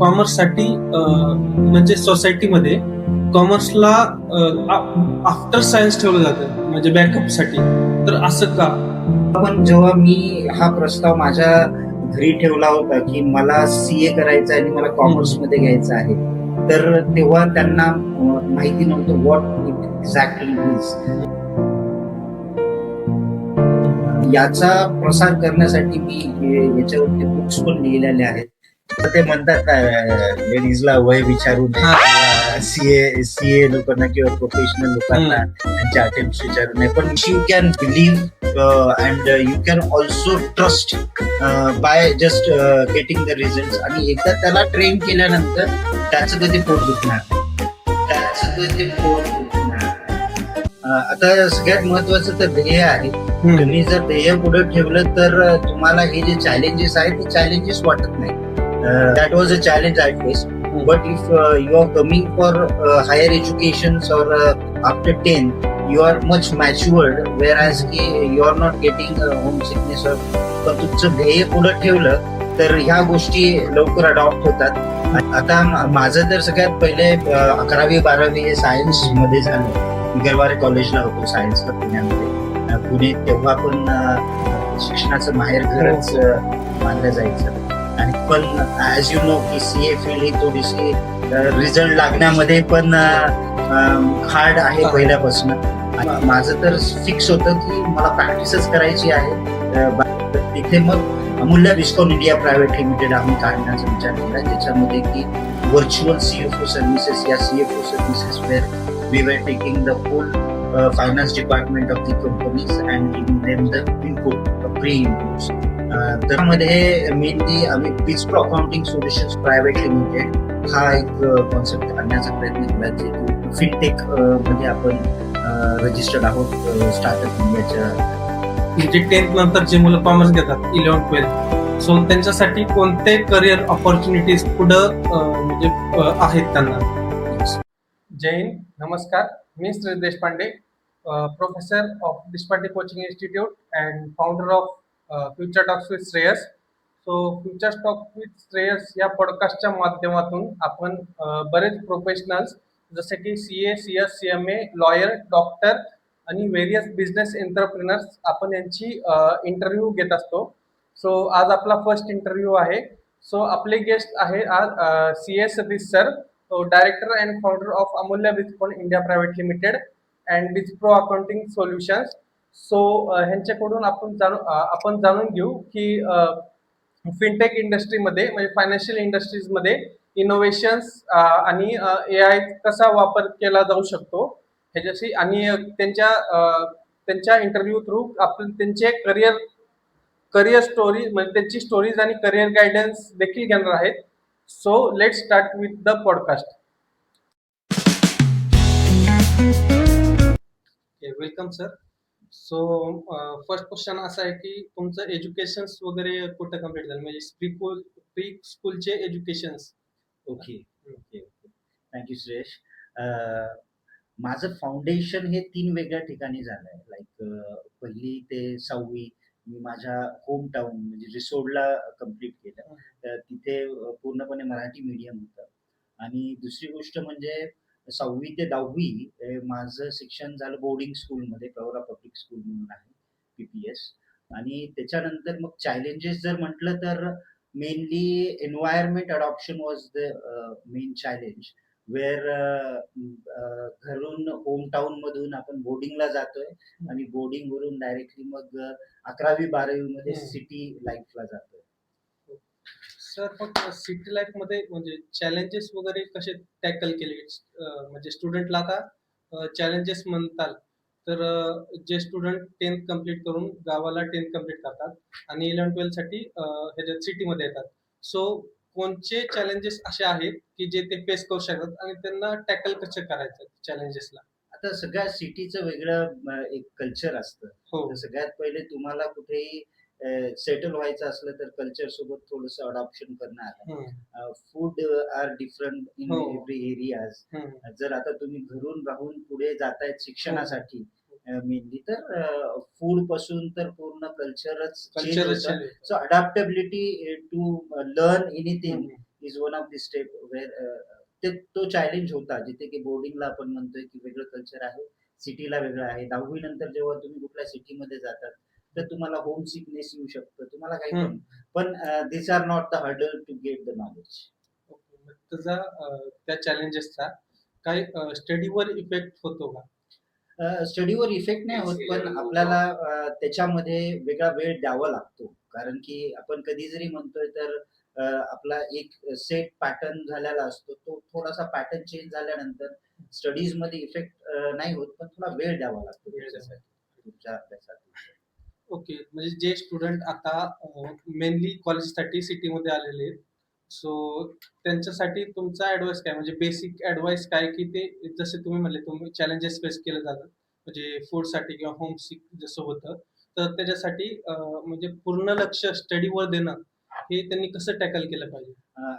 कॉमर्ससाठी म्हणजे सोसायटीमध्ये कॉमर्सला आफ्टर सायन्स ठेवलं जातं म्हणजे बॅकअपसाठी. तर असं का? पण जेव्हा मी हा प्रस्ताव माझ्या घरी ठेवला होता की मला सीए करायचं आहे आणि मला कॉमर्स मध्ये घ्यायचं आहे, तर तेव्हा त्यांना माहिती नव्हतं व्हॉट इट एक्झॅक्टली इज. याचा प्रसार करण्यासाठी मी याच्यावरती बुक्स पण लिहिलेले आहेत. तर ते म्हणतात लेडीजला वय विचारून सीए लोकांना किंवा प्रोफेशनल लोकांना त्यांच्या अटेम्प्ट विचारू नये, पण you can believe and you can also trust by just getting the result. आणि एकदा त्याला ट्रेन केल्यानंतर त्याचं कधी पोट दुखणार आता सगळ्यात महत्वाचं तर ध्येय आहे. तुम्ही जर ध्येय पुढे ठेवलं तर तुम्हाला हे जे चॅलेंजेस आहेत ते चॅलेंजेस वाटत नाही. That was a challenge I face. But if you are coming for higher education और after 10 you are much matured, whereas you are not getting home sickness. पण तुमचं ध्येय पुढे ठेवलं तर ह्या गोष्टी लवकर अडॉप्ट होतात. आता माझं तर सगळ्यात पहिले 11वी-12वी हे सायन्स मध्ये झालं. गरवारे कॉलेजला होतो सायन्सला पुण्यामध्ये. पुणे तेव्हा पण शिक्षणाचं माहेरघरच मानलं जायचं. आणि पण ऍज यू नो की सीए फील्ड ही थोडीशी रिझल्ट लागण्यामध्ये पण हार्ड आहे पहिल्यापासून. माझं तर फिक्स होतं की मला प्रॅक्टिसच करायची आहे. तिथे मग अमूल्य बिस्कॉन इंडिया प्रायव्हेट लिमिटेड आम्ही काढण्याचा विचार केला, ज्याच्यामध्ये की व्हर्च्युअल सीएफओ सर्व्हिसेस या CFO services where we were taking the whole finance department of the companies and giving them the input, pre-inputs. त्यामध्ये मेनली आम्ही Bispro accounting solutions private limited हा एक कॉन्सेप्ट आणण्याचा प्रयत्न केला, जे फिनटेक मध्ये आपण रजिस्टर्ड आहोत स्टार्टअप इंडियाच्या. म्हणजे 10th नंतर जे मुलं कॉमर्स घेतात 11th-12th, सो त्यांच्यासाठी कोणते करिअर ऑपॉर्च्युनिटीज पुढं म्हणजे आहेत त्यांना? जय हिंद, नमस्कार. मी Shreyas Deshpande, professor of Deshpande coaching institute and founder of future talks with Shreyas. So future talks with Shreyas या पॉडकास्टच्या माध्यमातून आपण बरेच प्रोफेशनल्स जसे की CA, CS, CMA, lawyer, doctor आणि व्हेरियस बिझनेस एंटरप्रिनर्स आपण यांची इंटरव्ह्यू घेत असतो. सो आज आपला फर्स्ट इंटरव्ह्यू आहे. सो आपले गेस्ट आहे आज CA Satish sir, director and founder of Amulya Biscon India private limited and Bispro accounting solutions. So ह्यांच्याकडून आपण जाणून घेऊ की फिनटेक इंडस्ट्रीमध्ये म्हणजे फायनान्शियल इंडस्ट्रीजमध्ये इनोव्हेशन्स आणि AI कसा वापर केला जाऊ शकतो ह्याच्याशी, आणि त्यांच्या इंटरव्ह्यू थ्रू आपण त्यांचे करिअर स्टोरी म्हणजे त्यांची स्टोरीज आणि करिअर गायडन्स देखील घेणार आहेत. So let start with the podcast. Welcome sir. So first question असा आहे की तुमचं एज्युकेशन वगैरे कुठं कम्प्लीट झालं, म्हणजे प्री स्कूलचे educations? Okay okay okay, thank you Suresh. माझं फाउंडेशन हे 3 वेगळ्या ठिकाणी झालं आहे. लाईक पहिली ते 6वी मी माझ्या होम टाउन म्हणजे रिसोडला कम्प्लीट केलं. तर तिथे पूर्णपणे मराठी मीडियम होतं. आणि दुसरी गोष्ट म्हणजे 6वी ते 10वी माझं शिक्षण झालं बोर्डिंग स्कूलमध्ये, प्रवरा पब्लिक स्कूल म्हणून आहे, PPS. आणि त्याच्यानंतर मग चॅलेंजेस जर म्हटलं तर mainly environment adoption was the main challenge, where घरून होम टाउन मधून आपण बोर्डिंगला जातोय आणि बोर्डिंग वरून डायरेक्टली मग 11वी-12वी मध्ये सिटी लाईफला जातोय. सर फक्त सिटी लाईफ मध्ये म्हणजे चॅलेंजेस वगैरे कसे टॅकल केले? म्हणजे स्टुडंटला आता चॅलेंजेस म्हणताल तर जे स्टुडंट 10th कम्प्लीट करून गावाला 10th कम्प्लीट करतात आणि 11-12 साठी ह्याच्यात सिटीमध्ये येतात, सो कोणते चॅलेंजेस असे आहेत की जे ते फेस करू शकतात आणि त्यांना टॅकल कसं करायचं चॅलेंजेसला? आता सगळ्या सिटीचं वेगळं एक कल्चर असतं. हो. सगळ्यात पहिले तुम्हाला कुठेही सेटल व्हायचं असलं तर कल्चर सोबत थोडंसं अडॉप्शन करणं आलं. Food are different in every areas. जर आता तुम्ही घरून राहून पुढे जातायत शिक्षणासाठी मेनली, तर फूड पासून तर पूर्ण कल्चरच चेंज होतं. So adaptability to learn anything is one of the step where तो चॅलेंज होता, जिथे की बोर्डिंगला आपण म्हणतोय की वेगळं कल्चर आहे, सिटीला वेगळं आहे. 10वी नंतर जेव्हा तुम्ही कुठल्या सिटीमध्ये जातात, तर तुम्हाला होम सिकनेस येऊ शकतं, तुम्हाला काही पण this are not the hurdle to get the knowledge. Okay. तुझा त्या चॅलेंजेसचा काही स्टडीवर इफेक्ट होतो का? स्टडीवर इफेक्ट नाही होत, पण आपल्याला त्याच्यामध्ये वेगळा वेळ द्यावा लागतो. कारण की आपण कधी जरी म्हणतोय तर आपला एक सेट पॅटर्न झालेला असतो. तो थोडासा पॅटर्न चेंज झाल्यानंतर स्टडीजमध्ये इफेक्ट नाही होत, पण थोडा वेळ द्यावा लागतो वेळ द्यावा. त्याच्यासाठी, तुमच्या अभ्यासासाठी. ओके. म्हणजे जे स्टुडंट आता मेनली कॉलेजसाठी सिटीमध्ये आलेले आहेत, सो त्यांच्यासाठी तुमचा ॲडवाइस काय? म्हणजे बेसिक ॲडवाइस काय, की ते जसे तुम्ही म्हणले तुम्ही चॅलेंजेस फेस केले जातात, म्हणजे फूडसाठी किंवा होम सिक जसं होतं, तर त्याच्यासाठी म्हणजे पूर्ण लक्ष स्टडीवर देणं, हे त्यांनी कसं टॅकल केलं पाहिजे?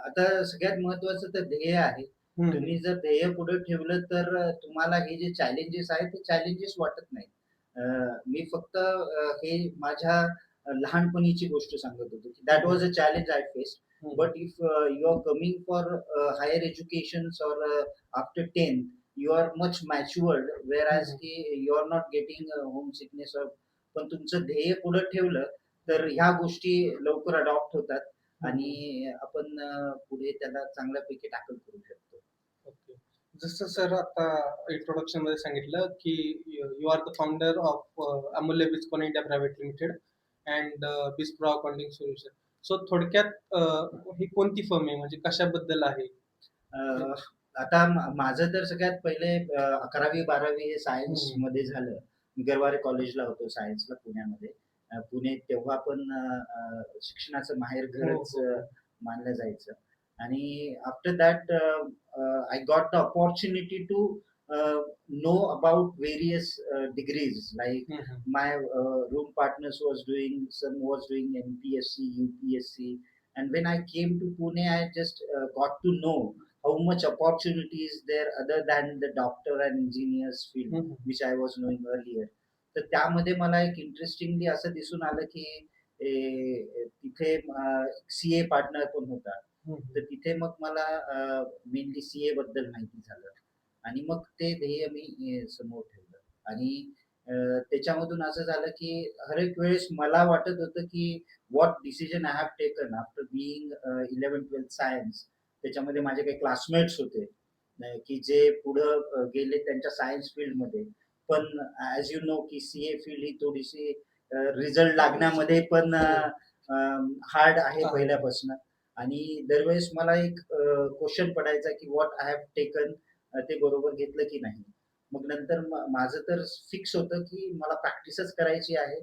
आता सगळ्यात महत्वाचं तर ध्येय आहे. तुम्ही जर ध्येय पुढे ठेवलं तर तुम्हाला हे जे चॅलेंजेस आहेत ते चॅलेंजेस वाटत नाही. मी फक्त हे माझ्या लहानपणीची गोष्ट सांगत होतो की that was a challenge I faced. But if you are coming for higher educations or after 10th, you are much matured, whereas की you are not getting homesickness or पण तुमचं ध्येय पुढे ठेवलं तर ह्या गोष्टी लवकर अडॉप्ट होतात आणि आपण पुढे त्याला चांगल्यापैकी टॅकल करू शकतो. ओके. जसं सर आता इंट्रोडक्शन मध्ये सांगितलं की you are the founder of Amulya Biscon India private limited and Bispro accounting solution. So थोडक्यात ही कोणती फर्म आहे, म्हणजे कशाबद्दल आहे? आता माझं तर सगळ्यात पहिले 11वी-12वी हे सायन्स मध्ये झालं. मी गरवारे कॉलेजला होतो सायन्सला पुण्यामध्ये. पुणे तेव्हा पण शिक्षणाचं माहेरघरच मानलं जायचं. आणि after that I got the opportunity to know about various degrees like my room partners was doing, some was doing MPSC, UPSC, and when I came to Pune, I just got to know how much opportunity is there other than the doctor and engineers field, which I was knowing earlier. तर त्यामध्ये मला एक interestingly असं दिसून आलं की तिथे CA partner पण होता. तर तिथे मग मला मेनली सीए बद्दल माहिती झालं आणि मग ते ध्येय मी समोर ठेवलं. आणि त्याच्यामधून असं झालं की हर एक वेळेस मला वाटत होतं की what decision I have taken after being 11th-12th science. त्याच्यामध्ये माझे काही क्लासमेट्स होते की जे पुढं गेले त्यांच्या सायन्स फील्डमध्ये. पण ॲज यू नो की सीए फील्ड ही थोडीशी रिझल्ट लागण्यामध्ये पण हार्ड आहे पहिल्यापासून. आणि दरवेळेस मला एक क्वेश्चन पडायचा की व्हॉट आय हॅव टेकन, ते बरोबर घेतलं की नाही. मग नंतर माझं तर फिक्स होतं की मला प्रॅक्टिसच करायची आहे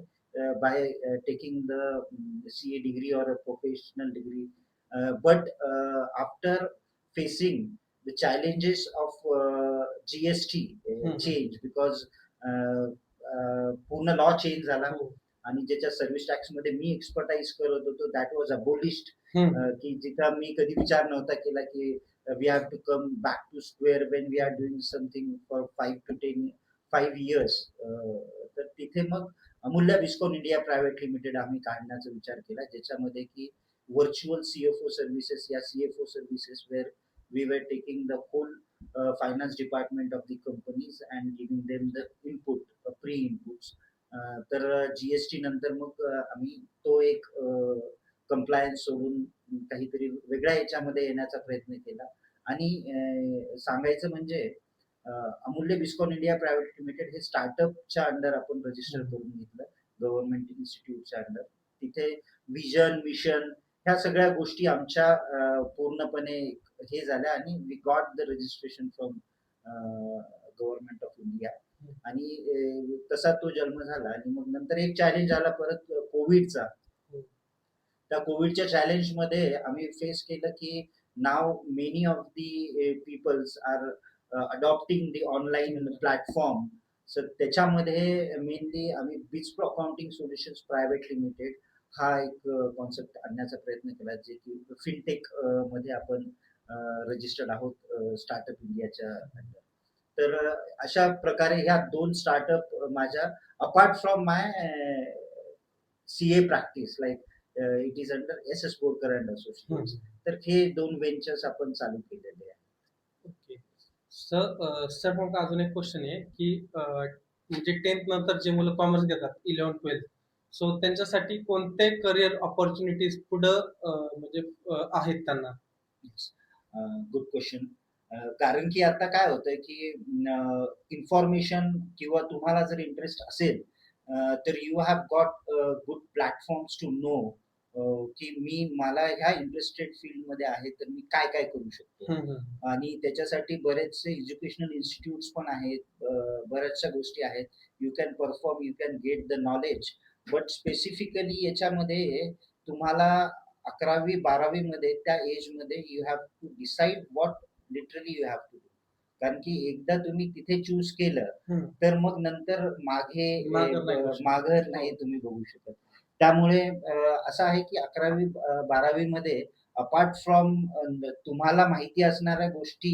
by taking the CA degree or professional degree. But after facing the challenges of GST change because पूर्ण लॉ चेंज झाला आणि ज्याच्या सर्व्हिस टॅक्स मध्ये मी एक्सपर्टाईज करत होतो दॅट वॉज अबोलिश्ड. की जिथं मी कधी विचार नव्हता केला की we have to come back to square when we are doing something for 5 years. तर तिथे मग अमूल्य बिस्कॉन इंडिया प्रायव्हेट लिमिटेड आम्ही काढण्याचा विचार केला, ज्याच्यामध्ये की व्हर्च्युअल सीएफओ सर्व्हिसेस या CFO services where we were taking the whole finance department of the companies and giving them the input, pre inputs. तर जीएसटी नंतर मग आम्ही तो एक कंप्लायन्स सोडून काहीतरी वेगळ्या याच्यामध्ये येण्याचा प्रयत्न केला. आणि सांगायचं म्हणजे अमूल्य बिस्कॉन इंडिया प्रायव्हेट लिमिटेड हे स्टार्टअपच्या अंडर आपण रजिस्टर करून घेतलं, गव्हर्नमेंट इन्स्टिट्यूटच्या अंडर. तिथे विजन, मिशन ह्या सगळ्या गोष्टी आमच्या पूर्णपणे हे झाल्या आणि we got the registration from government of India. आणि तसा तो जन्म झाला. आणि मग नंतर एक चॅलेंज आला परत कोविडचा. त्या कोविडच्या चॅलेंज मध्ये आम्ही फेस केलं की now many of the peoples are adopting the online platform. So त्याच्यामध्ये मेनली आम्ही Bispro accounting solutions private limited हा एक कॉन्सेप्ट आणण्याचा प्रयत्न केला, जे की फिनटेक मध्ये आपण रजिस्टर्ड आहोत स्टार्टअप इंडियाच्या अंडर. तर अशा प्रकारे ह्या 2 स्टार्टअप माझ्या apart from my CA practice, like it is under S S Borkar and associates. तर हे 2 व्हेंचर्स आपण चालू केलेले आहे. ओके. सर मग अजून एक क्वेश्चन आहे की म्हणजे 10th नंतर जे मुलं कॉमर्स घेतात 11th-12th, सो त्यांच्यासाठी कोणते करिअर ऑपॉर्च्युनिटीज पुढं म्हणजे आहेत त्यांना? Good question. कारण की आता काय होतंय की इन्फॉर्मेशन किंवा तुम्हाला जर इंटरेस्ट असेल तर you have got good platforms to know की मला ह्या इंटरेस्टेड फील्डमध्ये आहे तर मी काय काय करू शकतो. आणि त्याच्यासाठी बरेचसे एज्युकेशनल इन्स्टिट्यूट्स पण आहेत, बऱ्याचशा गोष्टी आहेत. You can perform, you can get the knowledge, but specifically याच्यामध्ये तुम्हाला 11वी-12वी मध्ये त्या एजमध्ये you have to decide what literally you have to do. कारण की एकदा तुम्ही तिथे चूज केलं तर मग नंतर मागं नाही तुम्ही बघू शकत. त्यामुळे असं आहे की 11वी-12वी मध्ये अपार्ट फ्रॉम तुम्हाला माहिती असणाऱ्या गोष्टी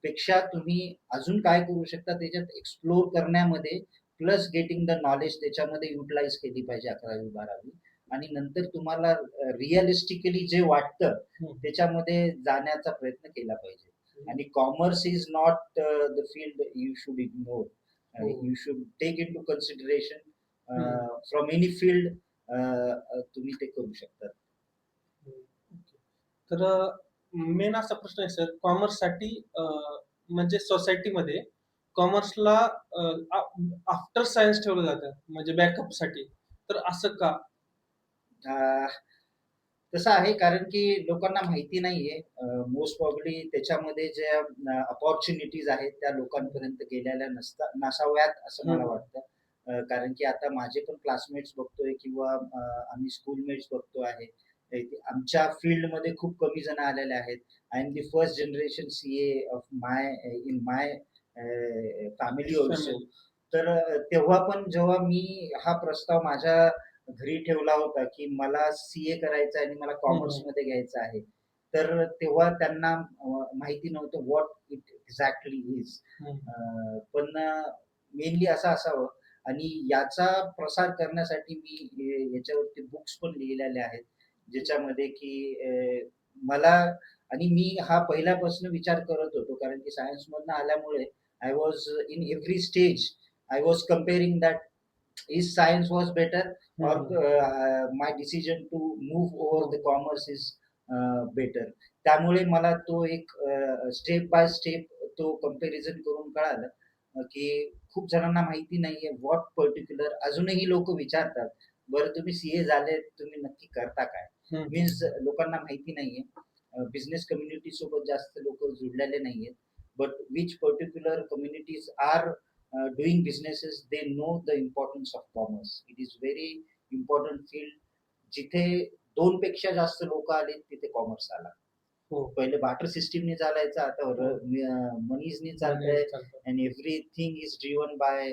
पेक्षा तुम्ही अजून काय करू शकता त्याच्यात एक्सप्लोर करण्यामध्ये प्लस गेटिंग द नॉलेज त्याच्यामध्ये युटिलाइज केली पाहिजे 11वी-12वी. आणि नंतर तुम्हाला रिअलिस्टिकली जे वाटतं त्याच्यामध्ये जाण्याचा प्रयत्न केला पाहिजे. आणि commerce is not the field you should ignore. You should take into consideration from any field. तुम्ही ते करू शकता. तर मेन असा प्रश्न आहे सर, कॉमर्ससाठी म्हणजे सोसायटीमध्ये कॉमर्सला आफ्टर सायन्स ठेवलं जातं म्हणजे बॅकअपसाठी, तर असं का? तसं आहे कारण की लोकांना माहिती नाहीये. मोस्ट प्रॉब्ली त्याच्यामध्ये ज्या अपॉर्च्युनिटीज आहेत त्या लोकांपर्यंत गेलेल्या नसाव्यात असं मला वाटतं. कारण की आता माझे पण क्लासमेट्स बघतोय किंवा आम्ही स्कूलमेट्स बघतो आहे. आमच्या फील्डमध्ये खूप कमी जण आलेले आहेत. I am the first generation CA of in my family also. तर तेव्हा पण जेव्हा मी हा प्रस्ताव माझ्या घरी ठेवला होता की मला सीए करायचं आहे आणि मला कॉमर्स मध्ये घ्यायचं आहे, तर तेव्हा त्यांना माहिती नव्हतं व्हॉट इट एक्झॅक्टली इज. पण मेनली असं असावं. आणि याचा प्रसार करण्यासाठी मी याच्यावरती बुक्स पण लिहिलेले आहेत ज्याच्यामध्ये की मला आणि मी हा पहिल्यापासून विचार करत होतो कारण की सायन्स मधनं आल्यामुळे I was in every stage I was comparing that is science was better or my decision to move over the commerce is better. त्यामुळे मला तो एक स्टेप बाय स्टेप तो कंपॅरिझन करून कळालं की खूप जणांना माहिती नाहीये व्हॉट पर्टिक्युलर. अजूनही लोक विचारतात बरं तुम्ही सीए झाले तुम्ही नक्की करता काय. मीन्स लोकांना माहिती नाहीये. बिझनेस कम्युनिटी सोबत जास्त लोक जुडलेले नाहीयेत. But which particular communities are doing businesses, they know the importance of commerce. It is very important field. जिथे 2 पेक्षा जास्त लोक आले तिथे कॉमर्स आला. पहिले बार्टर सिस्टीमने चालायचं, आता मनीजने चालतंय. And everything is driven by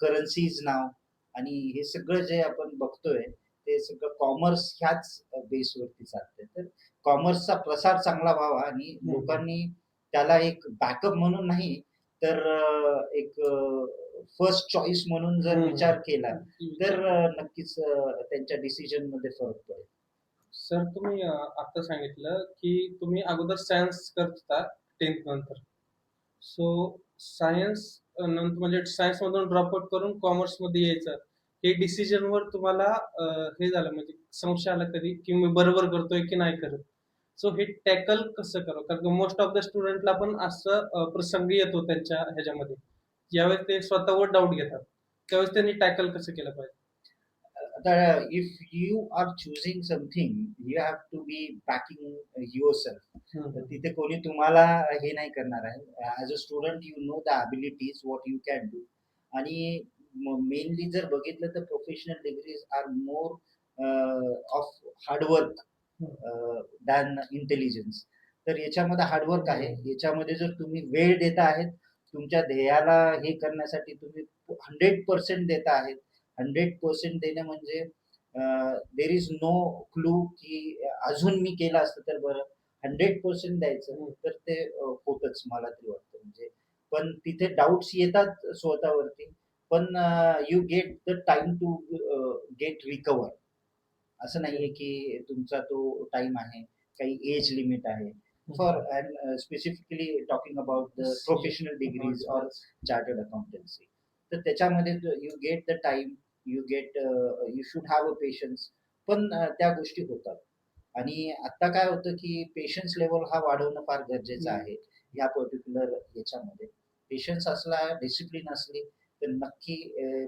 currencies now. आणि हे सगळं जे आपण बघतोय ते सगळं कॉमर्स ह्याच बेसवरती चालतंय. तर कॉमर्सचा प्रसार चांगला व्हावा आणि लोकांनी त्याला एक बॅकअप म्हणून नाही तर एक फर्स्ट चॉईस म्हणून जर विचार केला तर नक्कीच त्यांच्या डिसिजन मध्ये फरक पडेल. सर तुम्ही आता सांगितलं की तुम्ही अगोदर सायन्स करत होता 10th नंतर, सो सायन्स नंतर म्हणजे सायन्स मधून ड्रॉपआउट करून कॉमर्स मध्ये यायचं, हे डिसिजनवर तुम्हाला हे झालं म्हणजे संशय आला कधी की मी बरोबर करतोय की नाही करत? सो हे टॅकल कसं करावं? कारण मोस्ट ऑफ द स्टुडंटला पण असं प्रसंग येतो त्यांच्या ह्याच्यामध्ये, ज्यावेळेस ते स्वतःवर डाऊट घेतात त्यावेळेस त्यांनी टॅकल कसं केलं पाहिजे? आता if you are choosing something you have to be backing yourself. तिथे कोणी तुम्हाला हे नाही करणार आहे. As a student you know the abilities what you can do. आणि मेनली जर बघितलं तर professional degrees are more of hard work than intelligence. तर याच्यामध्ये हार्डवर्क आहे. याच्यामध्ये जर तुम्ही वेळ देता आहेत तुमच्या ध्येयाला हे करण्यासाठी तुम्ही 100% देता आहेत. 100% देणं म्हणजे देर इज नो क्लू की अजून मी केलं असतं तर बरं. 100% द्यायचं तर ते होतच मला तरी वाटतं. म्हणजे पण तिथे डाऊट्स येतात स्वतःवरती. पण you get the time to get recover. असं नाहीये की तुमचा तो टाइम आहे, काही एज लिमिट आहे. For and specifically talking about the professional degrees or chartered accountancy. तर त्याच्यामध्ये you get the time, you get you should have a patience. पण त्या गोष्टी होतात. आणि आता काय होतं की पेशन्स लेवल हा वाढवणं फार गरजेचं आहे या पर्टिक्युलर याच्यामध्ये. पेशन्स असला, डिसिप्लिन असली, तर नक्की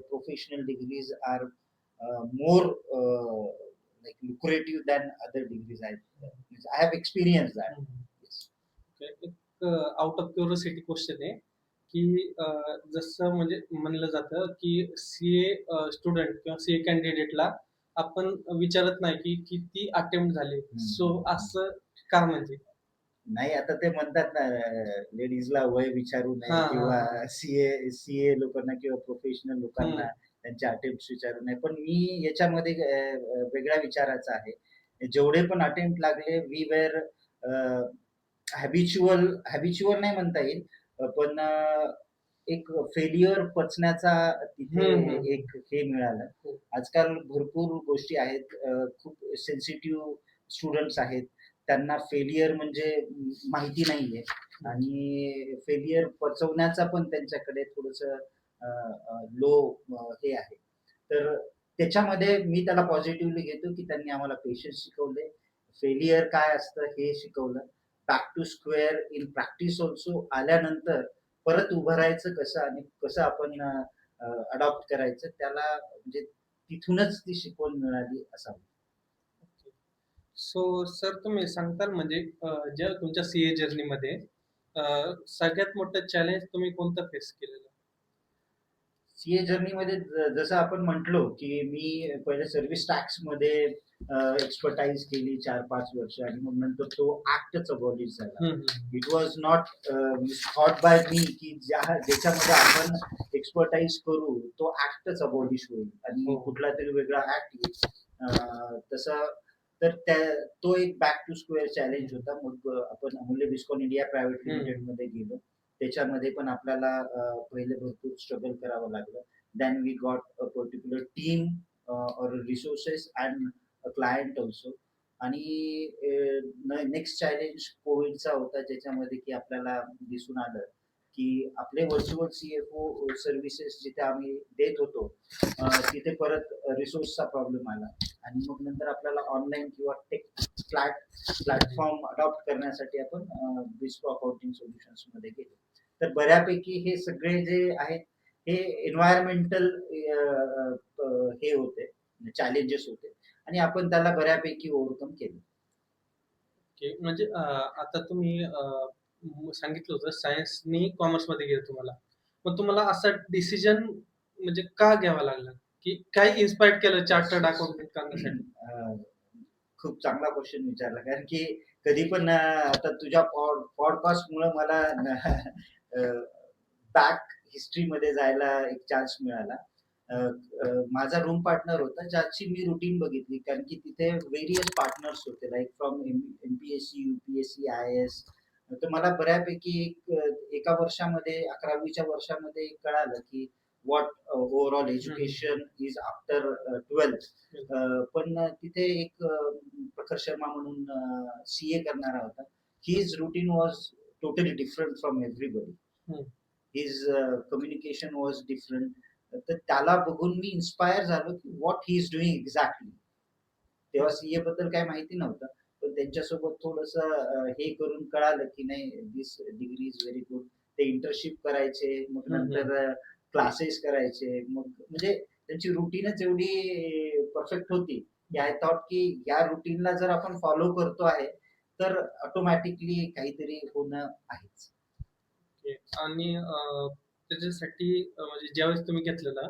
professional degrees are more like lucrative than other degrees. I have experienced that. Yes. एक आउट ऑफ क्युरियोसिटी क्वेश्चन आहे की जसं म्हणजे म्हणलं जातं की सीए स्टुडंट किंवा सीए कॅन्डिडेटला आपण विचारत नाही की किती अटेम्प्ट झाले. सो असं का म्हणजे? नाही, आता ते म्हणतात ना, लेडीजला वय विचारू नये हा, किंवा हा. सीए लोकांना किंवा प्रोफेशनल लोकांना हम्म. त्यांचे अटेम्प्ट विचारू नये. पण मी याच्यामध्ये वेगळ्या विचाराचा आहे. जेवढे पण अटेम्प्ट लागले, वी वेर हॅबिच्युअल नाही म्हणता येईल, पण एक फेल्युअर पचण्याचा तिथे एक हे मिळालं. हो. आजकाल भरपूर गोष्टी आहेत, खूप सेन्सिटिव्ह स्टुडंट्स आहेत, त्यांना फेलियर म्हणजे माहिती नाहीये आणि फेलियर पचवण्याचा पण त्यांच्याकडे थोडस लो हे आहे. तर त्याच्यामध्ये मी त्याला पॉझिटिव्हली घेतो की त्यांनी आम्हाला पेशन्स शिकवले, फेलियर काय असतं हे शिकवलं, back to square in practice also आल्यानंतर परत उभं राहायचं कसं आणि कसं आपण अडॉप्ट करायचं त्याला, म्हणजे तिथूनच ती शिकवण मिळाली असावी. सो सर तुम्ही सांगताल म्हणजे ज्या तुमच्या सीए जर्नीमध्ये सगळ्यात मोठं चॅलेंज तुम्ही कोणतं फेस केलेलं? सीए जर्नीमध्ये जसं आपण म्हटलो की मी पहिले सर्व्हिस टॅक्स मध्ये एक्सपर्टाईज केली 4-5 वर्ष आणि मग नंतर तो ऍक्टच अबॉलिश झाला. It was not thought by me की ज्याच्यामध्ये आपण एक्सपर्टाईज करू तो ऍक्टच अबॉलिश होईल आणि कुठला तरी वेगळा ऍक्ट येईल. तसं तर तो एक बॅक टू स्क्वेअर चॅलेंज होता. मग आपण अमूल्य बिस्कॉन इंडिया प्रायव्हेट लिमिटेड मध्ये गेलो. त्याच्यामध्ये पण आपल्याला पहिले भरपूर स्ट्रगल करावं लागलं. Then we got a particular team और resources and a client also. आणि नेक्स्ट चॅलेंज कोविडचा होता, ज्याच्यामध्ये की आपल्याला दिसून आलं की आपले व्हर्च्युअल सीएफओ सर्व्हिसेस जिथे आम्ही देत होतो तिथे परत रिसोर्सचा प्रॉब्लेम आला आणि मग नंतर आपल्याला ऑनलाईन किंवा टेक प्लॅटफॉर्म अडॉप्ट करण्यासाठी आपण बिस्को अकाउंटिंग सोल्युशन्स मध्ये गेलो. तर बऱ्यापैकी हे सगळे जे आहेत हे एन्व्हायरमेंटल हे होते, चॅलेंजेस होते आणि आपण त्याला बऱ्यापैकी ओव्हरकम केलं. ओके. म्हणजे आता तुम्ही सांगितलं होतं सायन्सनी कॉमर्समध्ये गेलं तुम्हाला. मग तुम्हाला असा डिसिजन म्हणजे का घ्यावा लागला? की काय इन्स्पायर केलं चार्टर्ड अकाउंटंट करण्यासाठी? खूप चांगला क्वेश्चन विचारला, कारण की कधी पण आता तुझ्या पॉडकास्ट मुळे मला बॅक हिस्ट्री मध्ये जायला एक चान्स मिळाला. माझा रूम पार्टनर होता ज्याची मी रुटीन बघितली, कारण की तिथे व्हेरियस पार्टनर्स होते, like from MPSC, UPSC, I S. तर मला बऱ्यापैकी एका वर्षामध्ये 11वीच्या वर्षामध्ये कळालं की what overall education is after 12th. पण तिथे एक प्रखर शर्मा म्हणून सीए करणारा होता. His routine was totally different from everybody. His communication was different. तर त्याला बघून मी इन्स्पायर झालो की what he is doing exactly. तेव्हा सीए बद्दल काय माहिती नव्हतं, पण त्यांच्यासोबत थोडस हे करून कळालं की नाही, दिस डिग्री इज व्हेरी गुड. ते इंटर्नशिप करायचे, मग नंतर क्लासेस करायचे, मग म्हणजे त्यांची रुटीनच एवढी परफेक्ट होती की आय थॉट की या रुटीनला जर आपण फॉलो करतो आहे तर ऑटोमॅटिकली काहीतरी होणं आहेच. आणि त्याच्यासाठी म्हणजे ज्यावेळेस तुम्ही घेतलेला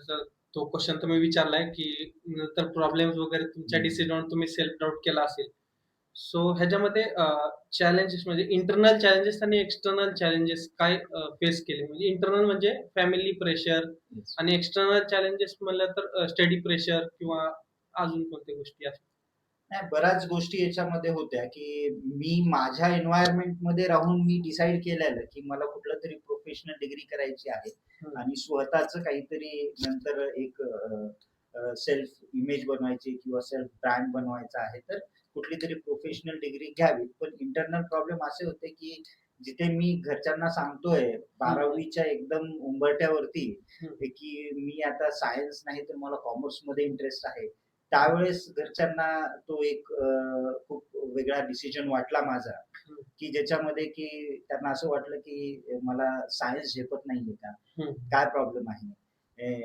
तर तो क्वेश्चन तुम्ही विचारलाय की नंतर प्रॉब्लेम्स वगैरे तुमच्या डिसिजन तुम्ही सेल्फ डाऊट केला असेल. सो ह्याच्यामध्ये चॅलेंजेस म्हणजे इंटरनल चॅलेंजेस आणि एक्सटर्नल चॅलेंजेस काय फेस केले? म्हणजे इंटरनल म्हणजे फॅमिली प्रेशर आणि एक्सटर्नल चॅलेंजेस म्हणलं तर स्टडी प्रेशर किंवा अजून कोणत्या गोष्टी असतात? नाही, बऱ्याच गोष्टी याच्यामध्ये होत्या की मी माझ्या एन्व्हायरमेंट मध्ये राहून मी डिसाईड केलेलं की मला कुठलं तरी प्रोफेशनल डिग्री करायची आहे आणि स्वतःच काहीतरी नंतर एक सेल्फ इमेज बनवायची किंवा सेल्फ ब्रँड बनवायचा आहे तर कुठली तरी प्रोफेशनल डिग्री घ्यावी. पण इंटरनल प्रॉब्लेम असे होते की जिथे मी घरच्यांना सांगतोय 12वीच्या एकदम उंबरठ्यावरती की मी आता सायन्स नाही तर मला कॉमर्स मध्ये इंटरेस्ट आहे, त्यावेळेस घरच्यांना तो एक खूप वेगळा डिसिजन वाटला माझा, की ज्याच्यामध्ये की त्यांना असं वाटलं की मला सायन्स झेपत नाहीये का, काय प्रॉब्लेम आहे.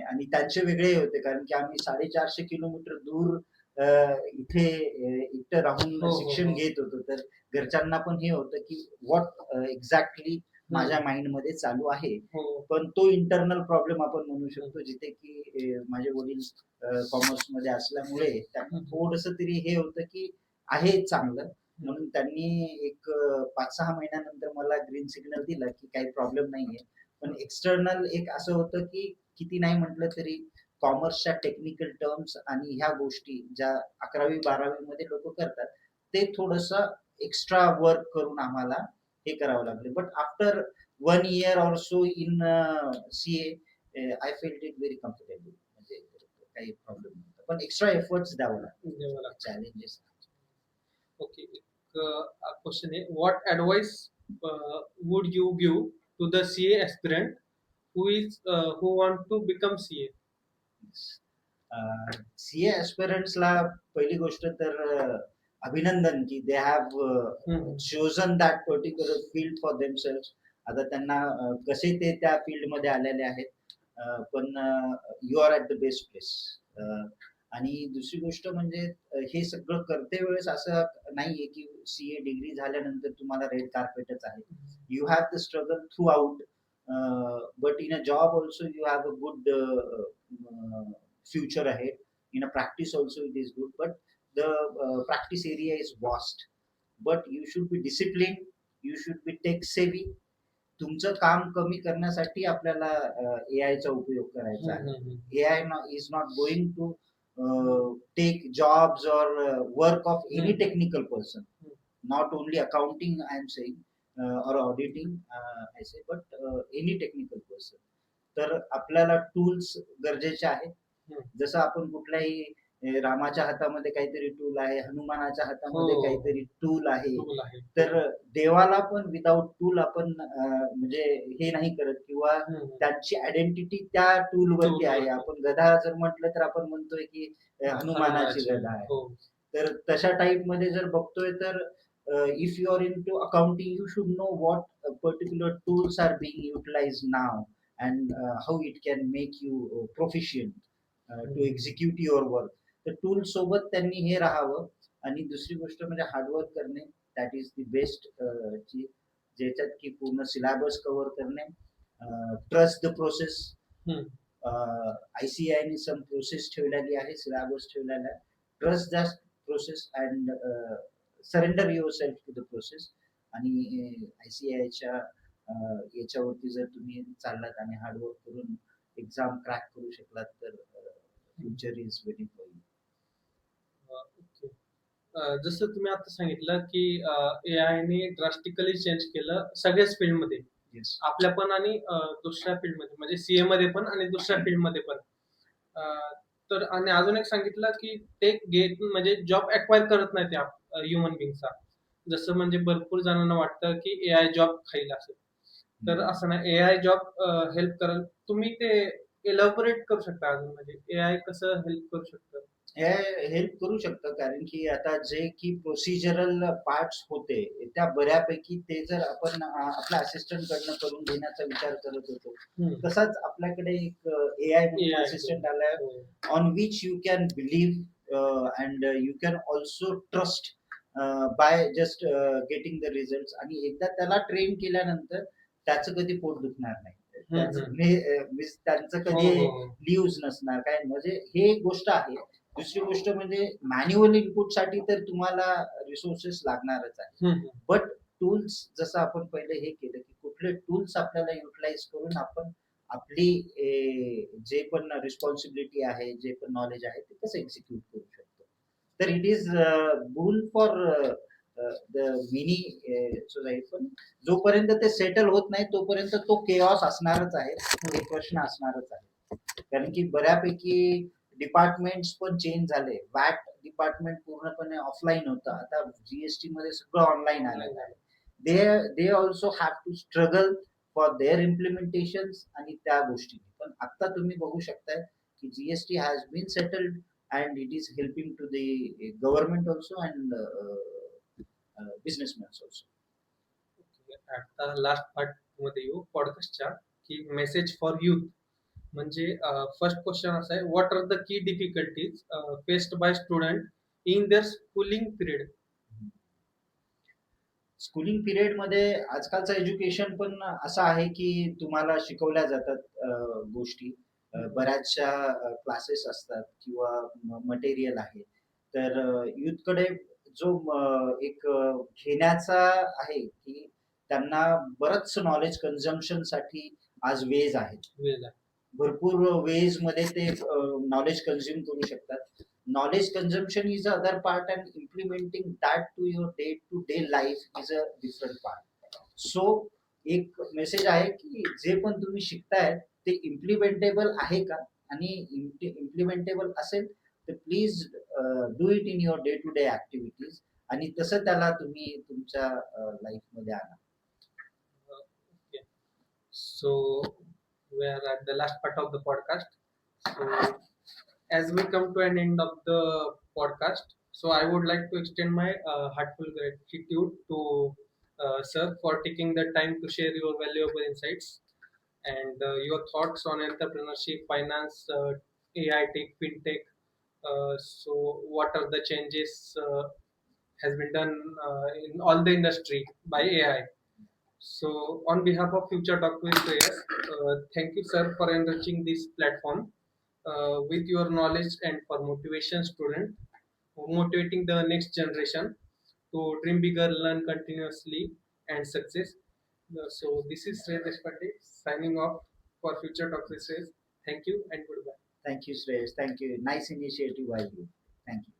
आणि त्यांचे वेगळे होते कारण की आम्ही 450 किलोमीटर दूर इथे एकटं राहून हो, हो, शिक्षण हो. घेत होतो. तर घरच्यांना पण हे होतं की व्हॉट एक्झॅक्टली माझ्या माइंड मध्ये चालू आहे. हो. पण तो इंटरनल प्रॉब्लेम आपण म्हणू शकतो जिथे की माझे वडील कॉमर्स मध्ये असल्यामुळे त्यांना थोडस तरी हे होतं की आहे चांगलं, म्हणून त्यांनी एक 5-6 महिन्यानंतर मला ग्रीन सिग्नल दिला की काही प्रॉब्लेम नाहीये. पण एक्सटर्नल एक असं होतं की किती नाही म्हटलं तरी कॉमर्सच्या टेक्निकल टर्म्स आणि ह्या गोष्टी ज्या 11वी-12वी मध्ये लोक करतात ते थोडस एक्स्ट्रा वर्क करून आम्हाला हे करावं लागले. But after 1 year or so in CA, I felt it very comfortable. म्हणजे काही प्रॉब्लेम नव्हता. पण एक्स्ट्रा एफर्ट्स द्यावं लागतं. द्यावं लागतं. Challenges. Okay. A question is, what advice would you give to the CA aspirant who want to become CA? CA ला पहिली गोष्ट तर अभिनंदन की they have chosen that particular field for themselves. आता त्यांना कसे ते त्या फील्ड मध्ये आलेले आहेत, पण you are at the best place. आणि दुसरी गोष्ट म्हणजे हे सगळं करते वेळेस असं नाहीये की सीए डिग्री झाल्यानंतर तुम्हाला रेड कार्पेटच आहे. You have the struggle through out, but in a job also you have a good future ahead. In a practice also it is good, but the practice area is vast. But you should be disciplined, you should be tech savvy. तुमचं काम कमी करण्यासाठी आपल्याला AI चा उपयोग करायचा आहे. AI is not going to take jobs or work of any technical person. Not only accounting I am saying, or auditing I say, but any technical person. तर आपल्याला टूल्स गरजेचे आहेत. जसं आपण कुठल्याही रामाच्या हातामध्ये काहीतरी टूल आहे, हनुमानाच्या हातामध्ये काहीतरी टूल आहे, तर देवाला पण विदाउट टूल आपण म्हणजे हे नाही करत किंवा त्यांची आयडेंटिटी त्या टूल वरती आहे. आपण गधा जर म्हटलं तर आपण म्हणतोय की हनुमानाची गधा आहे. तर तशा टाईप मध्ये जर बघतोय तर if you are into accounting you should know what particular tools are being utilized now and how it can make you proficient to execute your work. तर टूल सोबत त्यांनी हे राहावं. आणि दुसरी गोष्ट म्हणजे हार्डवर्क करणे, दॅट इज द बेस्ट, ज्याच्यात की पूर्ण सिलेबस कव्हर करणे, ट्रस्ट द प्रोसेस. ICAI ने सम प्रोसेस ठेवलेली आहे, सिलेबस ठेवलेला आहे. Trust that process and surrender yourself to the process. आणि ICAIच्या याच्यावरती जर तुम्ही चाललात आणि हार्डवर्क करून एक्झाम क्रॅक करू शकलात तर future is waiting for you. जसं तुम्ही आता सांगितलं की AI ने ड्रास्टिकली चेंज केलं सगळ्याच फील्डमध्ये, आपल्या पण आणि दुसऱ्या फील्डमध्ये, म्हणजे सीए मध्ये पण आणि दुसऱ्या फील्डमध्ये पण. तर आणि अजून एक सांगितलं की ते म्हणजे जॉब एक्वायर करत नाही त्या ह्युमन बिंगचा. जसं म्हणजे भरपूर जणांना वाटतं की AI जॉब खाईल असेल, तर असं नाही, AI जॉब हेल्प करेल. तुम्ही ते एलॅबोरेट करू शकता अजून, म्हणजे AI कसं हेल्प करू शकतं? हेल्प करू शकतं कारण की आता जे की प्रोसिजरल पार्ट्स होते त्या बऱ्यापैकी ते जर आपण आपल्या असिस्टंट कडनं करून घेण्याचा विचार करत होतो, तसाच आपल्याकडे एक AI म्हणून असिस्टंट आलाय on which you can believe and you can also trust by just getting the result. आणि एकदा त्याला ट्रेन केल्यानंतर त्याचं कधी पोट दुखणार नाही, त्यांचं कधी लिव्ह नसणार काय, म्हणजे हे गोष्ट आहे. दुसरी गोष्ट म्हणजे मॅन्युअल इनपुट साठी तर तुम्हाला रिसोर्सेस लागणारच आहे, बट टूल्स जसं आपण पहिले हे केलं की कुठले टूल्स आपल्याला युटिलाइज करून आपण आपली जे पण रिस्पॉन्सिबिलिटी आहे, जे पण नॉलेज आहे ते कसं एक्झिक्यूट करू शकतो. तर it is boon for the mini society. पण जोपर्यंत ते सेटल होत नाही तोपर्यंत तो केऑस असणारच आहे, हे प्रश्न असणारच आहे. कारण की बऱ्यापैकी डिपार्टमेंट्स पण चेंज झाले. वॅट डिपार्टमेंट पूर्णपणे ऑफलाईन होतं, आता जीएसटी मध्ये सगळं ऑनलाईन आलेलं आहे. They also have to struggle for their implementation आणि त्या गोष्टी. पण आता तुम्ही बघू शकताय की GST has been settled and it is helping to the government also and businessman also. आता लास्ट पार्ट मध्ये येऊ पॉडकास्टच्या की मेसेज फॉर युथ. म्हणजे फर्स्ट क्वेश्चन असा आहे, what are the key difficulties faced by student in their schooling period. Schooling period मध्ये आजकालचं एज्युकेशन पण असं आहे की तुम्हाला शिकवल्या जातात गोष्टी. बऱ्याचशा क्लासेस असतात किंवा मटेरियल आहे. तर युथकडे जो एक घेण्याचा आहे की त्यांना बरंच नॉलेज कन्झम्पशन साठी आज वेज आहेत. भरपूर वेज मध्ये ते नॉलेज कन्झ्युम करू शकतात. Knowledge consumption is a other part and implementing that to your day to day life is a different part. So एक मेसेज आहे की जे पण तुम्ही शिकताय ते इम्प्लिमेंटेबल आहे का, आणि इम्प्लिमेंटेबल असेल तर please do it in your day to day activities, आणि तसं त्याला तुम्ही तुमच्या लाईफ मध्ये आणा. So we are at the last part of the podcast. So as we come to an end of the podcast, so I would like to extend my heartfelt gratitude to sir for taking the time to share your valuable insights and your thoughts on entrepreneurship, finance, AI, tech, fintech. So what are the changes has been done in all the industry by AI. So, on behalf of Future Talk with Shreyas, thank you, sir, for enriching this platform with your knowledge and for motivating the next generation to dream bigger, learn continuously, and success. So, this is Shreyas Deshpande signing off for Future Talk with Shreyas. Thank you and goodbye. Thank you, Suresh. Thank you. Nice initiative by you. Thank you.